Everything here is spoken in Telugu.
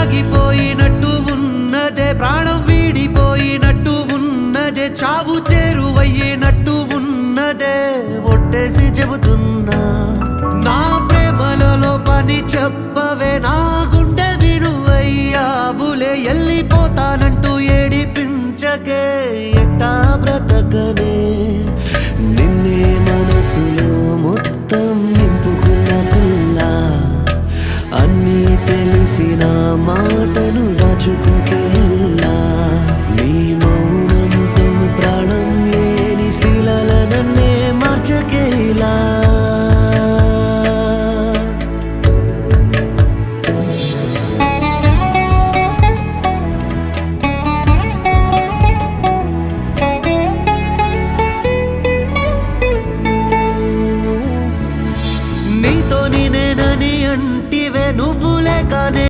ఆగిపోయినట్టు ఉన్నదే, ప్రాణం వీడిపోయినట్టు ఉన్నదే, చావు చేరువయ్యేనట్టు ఉన్నదే. ఒట్టేసి చెబుతున్నా నా ప్రేమలలో పని చెప్పవే, నా గుండె విరువయ్యావులే. వెళ్ళిపోతానంటూ ఏడిపించకే, ఎట్టా బ్రతకనే.